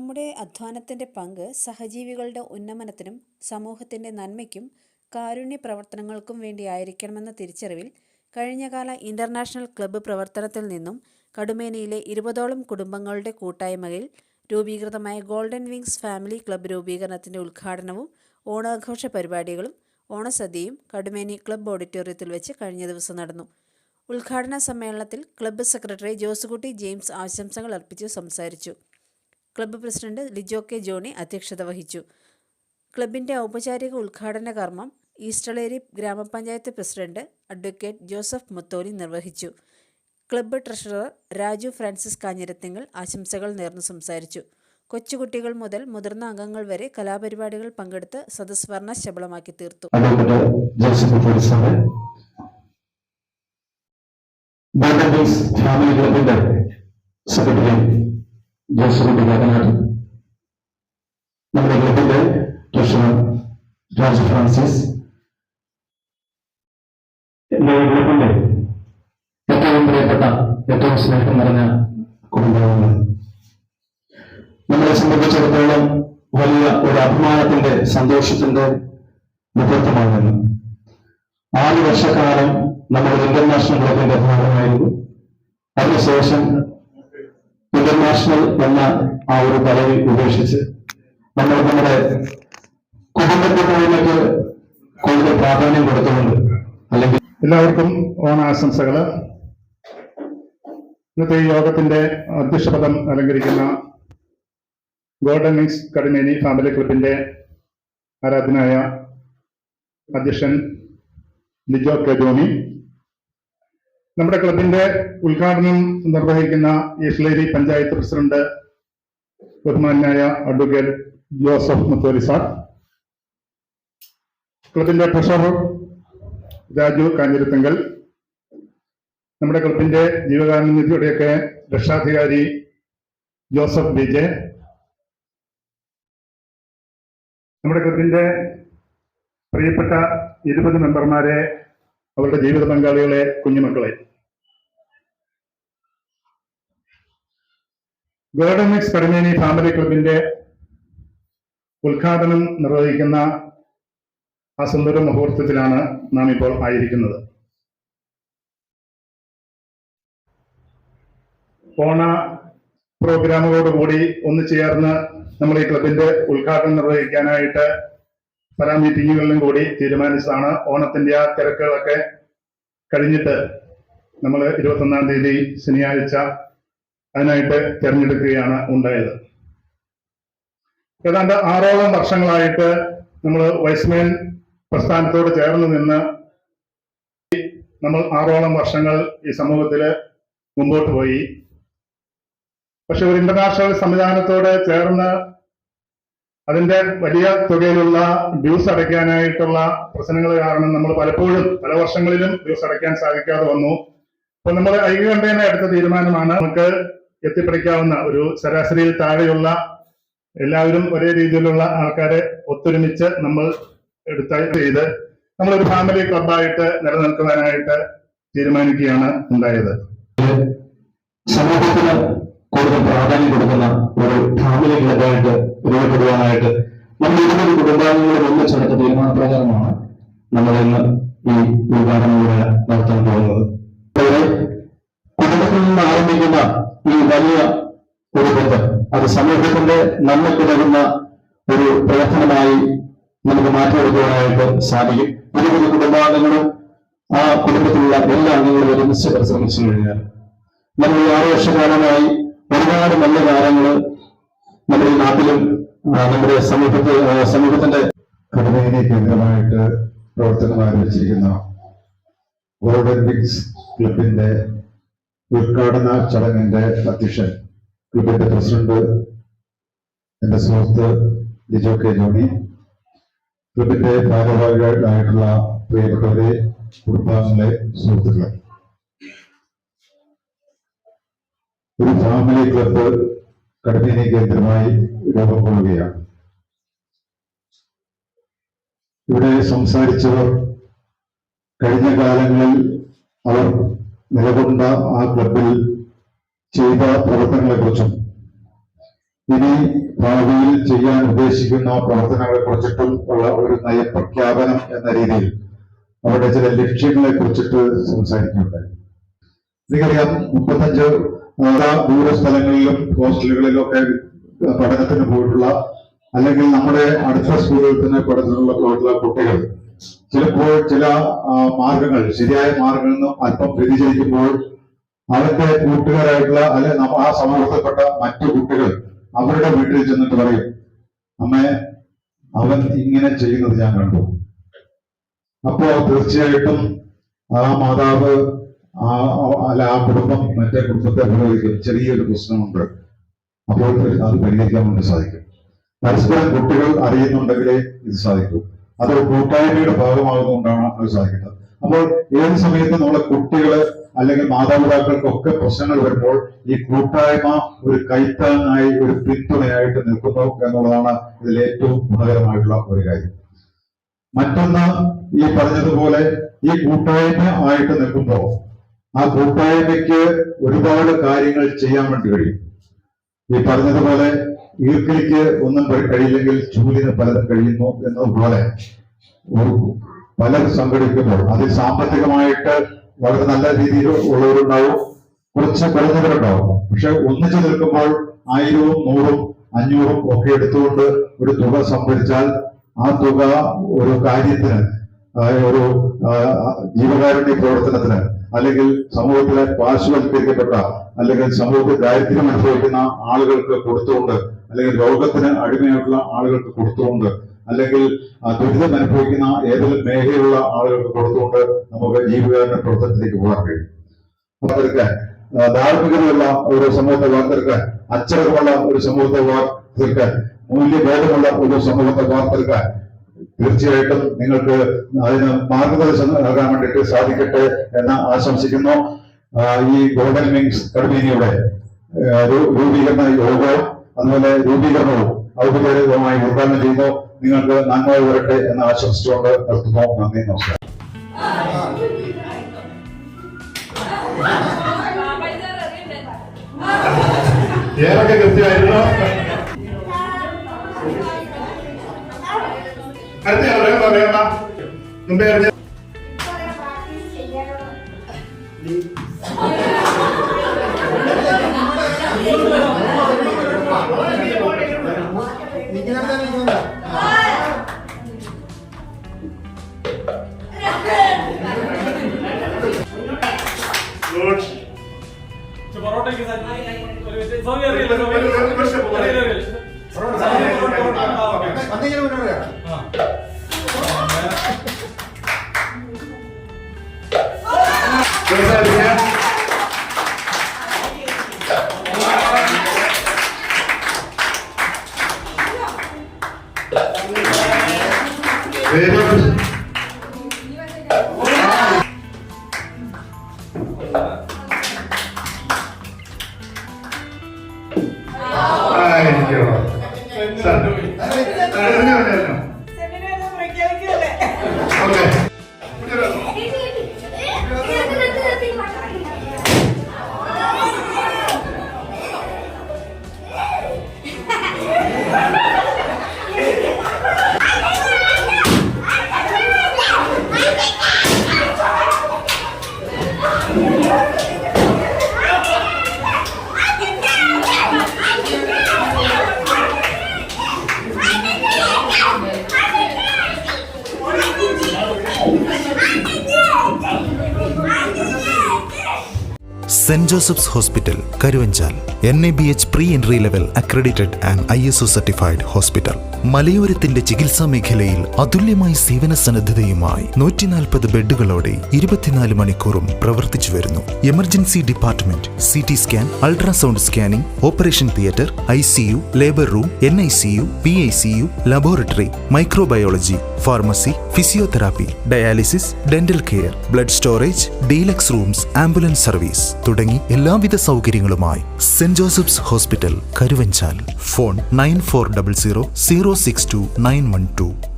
നമ്മുടെ അധ്വാനത്തിൻ്റെ പങ്ക് സഹജീവികളുടെ ഉന്നമനത്തിനും സമൂഹത്തിൻ്റെ നന്മയ്ക്കും കാരുണ്യ പ്രവർത്തനങ്ങൾക്കും വേണ്ടിയായിരിക്കണമെന്ന തിരിച്ചറിവിൽ കഴിഞ്ഞകാല ഇൻ്റർനാഷണൽ ക്ലബ്ബ് പ്രവർത്തനത്തിൽ നിന്നും കടുമേനിയിലെ 20ഓളം കുടുംബങ്ങളുടെ കൂട്ടായ്മയിൽ രൂപീകൃതമായ ഗോൾഡൻ വിങ്സ് ഫാമിലി ക്ലബ്ബ് രൂപീകരണത്തിൻ്റെ ഉദ്ഘാടനവും ഓണാഘോഷ പരിപാടികളും ഓണസദ്യയും കടുമേനി ക്ലബ്ബ് ഓഡിറ്റോറിയത്തിൽ വെച്ച് കഴിഞ്ഞ ദിവസം നടന്നു. ഉദ്ഘാടന സമ്മേളനത്തിൽ ക്ലബ്ബ് സെക്രട്ടറി ജോസുകുട്ടി ജെയിംസ് ആശംസകൾ അർപ്പിച്ചു സംസാരിച്ചു. Club president Lijo K Johny അധ്യക്ഷത വഹിച്ചു. ക്ലബിൻ്റെ ഔപചാരിക ഉദ്ഘാടന കർമ്മം ഈസ്റ്റളേരി ഗ്രാമപഞ്ചായത്ത് പ്രസിഡന്റ് അഡ്വക്കേറ്റ് ജോസഫ് മുത്തോലി നിർവഹിച്ചു. Club treasurer Raju Francis Kanjirathinkal ആശംസകൾ നേർന്നു സംസാരിച്ചു. കൊച്ചുകുട്ടികൾ മുതൽ മുതിർന്ന അംഗങ്ങൾ വരെ കലാപരിപാടികൾ പങ്കെടുത്ത് സദസ് വർണ്ണശബളമാക്കി തീർത്തു. ജോസുകുട്ടി കാക്കനാട്, നമ്മുടെ ക്ലബിന്റെ ട്രഷറർ രാജു ഫ്രാൻസിസ്, എന്റെ ക്ലബിന്റെ ഏറ്റവും പ്രിയപ്പെട്ട ഏറ്റവും സ്നേഹം നിറഞ്ഞ കുടുംബാംഗങ്ങൾ, നമ്മളെ സംബന്ധിച്ചിടത്തോളം വലിയ ഒരു അഭിമാനത്തിന്റെ സന്തോഷത്തിന്റെ മുഹൂർത്തമാണെന്ന് 6 വർഷക്കാലം നമ്മുടെ ഇന്റർനാഷണൽ ക്ലബിന്റെ ഭാഗമായിരുന്നു. അതിനുശേഷം ഇന്റർനാഷണൽ എന്ന ആ ഒരു പദവി ഉപേക്ഷിച്ച് നമ്മൾ നമ്മുടെ കുടുംബത്തിലേക്ക് കൂടുതൽ പ്രാധാന്യം കൊടുത്തുകൊണ്ട് അല്ലെങ്കിൽ എല്ലാവർക്കും ഓണാശംസകള്. ഇന്നത്തെ ഈ യോഗത്തിന്റെ അധ്യക്ഷപദം അലങ്കരിക്കുന്ന ഗോൾഡൻ വിങ്സ് കടുമേനി ഫാമിലി ക്ലബിന്റെ ആരാധനായ അധ്യക്ഷൻ ലിജോ കെ ജോണി, നമ്മുടെ ക്ലബിന്റെ ഉദ്ഘാടനം നിർവഹിക്കുന്ന ഈസ്റ്റളേരി പഞ്ചായത്ത് പ്രസിഡന്റ് ബഹുമാന്യായ അഡ്വക്കേറ്റ് ജോസഫ് മുത്തോലി സാർ, ക്ലബിന്റെ ട്രഷറർ രാജു കാഞ്ഞിരത്തിങ്കൽ, നമ്മുടെ ക്ലബിന്റെ ജീവകാരുണ്യ നിധിയുടെയൊക്കെ രക്ഷാധികാരി ജോസഫ് വിജയ്, നമ്മുടെ ക്ലബിന്റെ പ്രിയപ്പെട്ട 20 മെമ്പർമാരെ, അവരുടെ ജീവിത പങ്കാളികളെ, കുഞ്ഞുമക്കളെ. ഗോൾഡൻ വിങ്സ് കടുമേനി ഫാമിലി ക്ലബിന്റെ ഉദ്ഘാടനം നിർവഹിക്കുന്ന ആ സുന്ദര മുഹൂർത്തത്തിലാണ് നാം ഇപ്പോൾ ആയിരിക്കുന്നത്. ഓണ പ്രോഗ്രാമുകളോടുകൂടി ഒന്നു ചേർന്ന് നമ്മൾ ഈ ക്ലബിന്റെ ഉദ്ഘാടനം നിർവഹിക്കാനായിട്ട് പല മീറ്റിങ്ങുകളിലും കൂടി തീരുമാനിച്ചതാണ്. ഓണത്തിന്റെ ആ തിരക്കുകളൊക്കെ കഴിഞ്ഞിട്ട് നമ്മൾ 21-ാം തീയതി ശനിയാഴ്ച അതിനായിട്ട് തിരഞ്ഞെടുക്കുകയാണ് ഉണ്ടായത്. ഏതാണ്ട് 6ഓളം വർഷങ്ങളായിട്ട് നമ്മൾ വൈസ്മേൻ പ്രസ്ഥാനത്തോട് ചേർന്ന് നിന്ന് നമ്മൾ 6ഓളം വർഷങ്ങൾ ഈ സമൂഹത്തിൽ മുമ്പോട്ട് പോയി. പക്ഷെ ഒരു ഇന്റർനാഷണൽ സംവിധാനത്തോട് ചേർന്ന് അതിന്റെ വലിയ തുകയിലുള്ള ഡ്യൂസ് അടയ്ക്കാനായിട്ടുള്ള പ്രശ്നങ്ങൾ കാരണം നമ്മൾ പലപ്പോഴും പല വർഷങ്ങളിലും ഡ്യൂസ് അടയ്ക്കാൻ സാധിക്കാതെ വന്നു. അപ്പൊ നമ്മൾ ഐക്യകണ്ഠേന എടുത്ത തീരുമാനമാണ് നമുക്ക് എത്തിപ്പിടിക്കാവുന്ന ഒരു ശരാശരിയിൽ താഴെയുള്ള എല്ലാവരും ഒരേ രീതിയിലുള്ള ആൾക്കാരെ ഒത്തൊരുമിച്ച് നമ്മൾ ചെയ്ത് നമ്മളൊരു ഫാമിലി ക്ലബായിട്ട് നിലനിൽക്കുവാനായിട്ട് തീരുമാനിക്കുകയാണ് ഉണ്ടായത്. സമൂഹത്തിന് കൂടുതൽ പ്രാധാന്യം കൊടുക്കുന്ന ഒരു ഫാമിലി ക്ലബായിട്ട് രൂപപ്പെടുവാനായിട്ട് നമ്മൾ 20 കുടുംബാംഗങ്ങൾ ഒന്നിച്ചെടുത്ത തീരുമാനപ്രകാരമാണ് നമ്മൾ ഇന്ന് ഈ ഉദ്ഘാടനത്തിലൂടെ നടത്താൻ പോകുന്നത്. കുടുംബത്തിൽ നിന്ന് ആരംഭിക്കുന്ന ഈ വലിയ ഒരു ബന്ധം അത് സമൂഹത്തിന്റെ നന്മയ്ക്കുതകുന്ന ഒരു പ്രവർത്തനമായി നമുക്ക് മാറ്റിയെടുക്കുവാനായിട്ട് സാധിക്കും. 20 കുടുംബാംഗങ്ങളും ആ കുടുംബത്തിലുള്ള എല്ലാ അംഗങ്ങളും ഒരുമിച്ച് പരിശ്രമിച്ചു കഴിഞ്ഞാൽ നമ്മൾ 6 വർഷക്കാലമായി ഒരുപാട് നല്ല കാര്യങ്ങൾ നമ്മുടെ ഈ നാട്ടിലും നമ്മുടെ സമൂഹത്തിന്റെ കടുമേനി കേന്ദ്രമായിട്ട് പ്രവർത്തനം ആരംഭിച്ചിരിക്കുന്ന ഗോൾഡൻ വിങ്സ് ക്ലബിന്റെ ഉദ്ഘാടന ചടങ്ങിന്റെ അധ്യക്ഷൻ ക്ലബിന്റെ പ്രസിഡന്റ് എന്റെ സുഹൃത്ത് ലിജോ കെ ജോണി, ക്ലബിന്റെ ഭാരവാഹികളായിട്ടുള്ള പ്രിയപ്പെട്ടവരെ, കുടുംബാംഗങ്ങളെ, സുഹൃത്തുക്കളെ, ഒരു ഫാമിലി ക്ലബ്ബ് കടുമേനി കേന്ദ്രമായി രൂപം കൊള്ളുകയാണ്. ഇവിടെ സംസാരിച്ചവർ കഴിഞ്ഞ കാലങ്ങളിൽ അവർ നിലകൊണ്ട ആ ക്ലബിൽ ചെയ്ത പ്രവർത്തനങ്ങളെക്കുറിച്ചും ഇനി ഭാവിയിൽ ചെയ്യാൻ ഉദ്ദേശിക്കുന്ന പ്രവർത്തനങ്ങളെ കുറിച്ചിട്ടും ഉള്ള ഒരു നയപ്രഖ്യാപനം എന്ന രീതിയിൽ അവരുടെ ചില ലക്ഷ്യങ്ങളെ കുറിച്ചിട്ട് സംസാരിക്കുകയുണ്ടായി. നിങ്ങൾക്കറിയാം, 35 ദൂര സ്ഥലങ്ങളിലും ഹോസ്റ്റലുകളിലും ഒക്കെ പഠനത്തിന് പോയിട്ടുള്ള, അല്ലെങ്കിൽ നമ്മുടെ അടുത്ത സ്കൂളുകളിൽ തന്നെ പഠനത്തിനുള്ള പോയിട്ടുള്ള കുട്ടികൾ ചിലപ്പോൾ ചില മാർഗങ്ങൾ, ശരിയായ മാർഗങ്ങളിൽ നിന്നും അല്പം വ്യതിചലിക്കുമ്പോൾ അവരുടെ കൂട്ടുകാരായിട്ടുള്ള അല്ലെ ആ സമൂഹത്തിൽപ്പെട്ട മറ്റു കുട്ടികൾ അവരുടെ വീട്ടിൽ ചെന്നിട്ട് പറയും, അമ്മേ അവൻ ഇങ്ങനെ ചെയ്യുന്നത് ഞാൻ കണ്ടു. അപ്പോ തീർച്ചയായിട്ടും ആ മാതാവ് അല്ല ആ കുടുംബം മറ്റേ കുടുംബത്തെ ഉപയോഗിക്കും, ചെറിയൊരു പ്രശ്നമുണ്ട്, അപ്പോൾ അത് പരിഹരിക്കാൻ വേണ്ടി സാധിക്കും. പരസ്പരം കുട്ടികൾ അറിയുന്നുണ്ടെങ്കിലേ ഇത് സാധിക്കൂ. അത് കൂട്ടായ്മയുടെ ഭാഗമാകുന്നതുകൊണ്ടാണ് അത് സാധിക്കുന്നത്. അപ്പോൾ ഏത് സമയത്ത് നമ്മളെ കുട്ടികള് അല്ലെങ്കിൽ മാതാപിതാക്കൾക്കൊക്കെ പ്രശ്നങ്ങൾ വരുമ്പോൾ ഈ കൂട്ടായ്മ ഒരു കൈത്താങ്ങായി, ഒരു പിന്തുണയായിട്ട് നിൽക്കുന്നു എന്നുള്ളതാണ് ഇതിൽ ഏറ്റവും ഗുണകരമായിട്ടുള്ള ഒരു കാര്യം. മറ്റൊന്ന്, ഈ പറഞ്ഞതുപോലെ ഈ കൂട്ടായ്മ ആയിട്ട് നിൽക്കുമ്പോൾ ആ കൂട്ടായ്മയ്ക്ക് ഒരുപാട് കാര്യങ്ങൾ ചെയ്യാൻ വേണ്ടി കഴിയും. ഈ പറഞ്ഞതുപോലെ ഈർക്കിലിക്ക് ഒന്നും കഴിയില്ലെങ്കിൽ ചൂലിന് പലതും കഴിയുന്നു എന്നതുപോലെ പലർ സംഘടിക്കുമ്പോൾ അതിൽ സാമ്പത്തികമായിട്ട് വളരെ നല്ല രീതിയിൽ ഉള്ളവരുണ്ടാവും, കുറച്ച് കുറഞ്ഞവരുണ്ടാവും. പക്ഷെ ഒന്നിച്ചു നിൽക്കുമ്പോൾ 1000, 100, 500 ഒക്കെ എടുത്തുകൊണ്ട് ഒരു തുക സംഭരിച്ചാൽ ആ തുക ഒരു കാര്യത്തിന്, ഒരു ജീവകാരുണ്യ പ്രവർത്തനത്തിന്, അല്ലെങ്കിൽ സമൂഹത്തിലെ പാർശ്വവൽക്കരിക്കപ്പെട്ട അല്ലെങ്കിൽ സമൂഹത്തിൽ ദാരിദ്ര്യം അനുഭവിക്കുന്ന ആളുകൾക്ക് കൊടുത്തുകൊണ്ട്, അല്ലെങ്കിൽ രോഗത്തിന് അടിമയായിട്ടുള്ള ആളുകൾക്ക് കൊടുത്തുകൊണ്ട്, അല്ലെങ്കിൽ ദുരിതം അനുഭവിക്കുന്ന ഏതെങ്കിലും മേഖലയിലുള്ള ആളുകൾക്ക് കൊടുത്തുകൊണ്ട് നമുക്ക് ജീവകാരുണ്യ പ്രവർത്തനത്തിലേക്ക് പോകാൻ കഴിയും. വാർത്തെടുക്കാൻ, ധാർമ്മികതയുള്ള ഒരു സമൂഹത്തെ വാർത്തെടുക്കാൻ, അച്ചടക്കമുള്ള ഒരു സമൂഹത്തെ വാർത്തെടുക്കാൻ, മൂല്യബോധമുള്ള ഒരു സമൂഹത്തെ വാർത്തെടുക്കാൻ തീർച്ചയായിട്ടും നിങ്ങൾക്ക് അതിന് മാർഗദർശനം നൽകാൻ വേണ്ടിയിട്ട് സാധിക്കട്ടെ എന്ന് ആശംസിക്കുന്നു. ഈ ഗോൾഡൻ വിങ്സ് കർമ്മേനിയുടെ രൂപീകരണ യോഗവും അതുപോലെ രൂപീകരണവും ഔപചാരികമായി ഉദ്ഘാടനം ചെയ്യുന്നു. നിങ്ങൾക്ക് നന്മ വരട്ടെ എന്ന് ആശംസിച്ചുകൊണ്ട് നിർത്തുന്നു. നന്ദി, നമസ്കാരം. ഏതൊക്കെ കൃത്യമായിരുന്നു. അടുത്ത പറയണ്ട മുമ്പേ അറിഞ്ഞ St. Joseph's Hospital, Karuvanchal, NABH pre-entry level accredited and ISO certified hospital. മലയോരത്തിന്റെ ചികിത്സാ മേഖലയിൽ അതുല്യമായ സേവന സന്നദ്ധതയുമായി 140 ബെഡുകളോടെ 24 മണിക്കൂറും പ്രവർത്തിച്ചു വരുന്നു. Emergency department, CT scan, ultrasound scanning, operation theatre, ICU, labour room, NICU, PICU, laboratory, microbiology, pharmacy, physiotherapy, dialysis, dental care, blood storage, deluxe rooms, ambulance service തുടങ്ങി എല്ലാവിധ സൗകര്യങ്ങളുമായി saint Joseph's hospital, Karuvanchal. Phone 9400 062 912.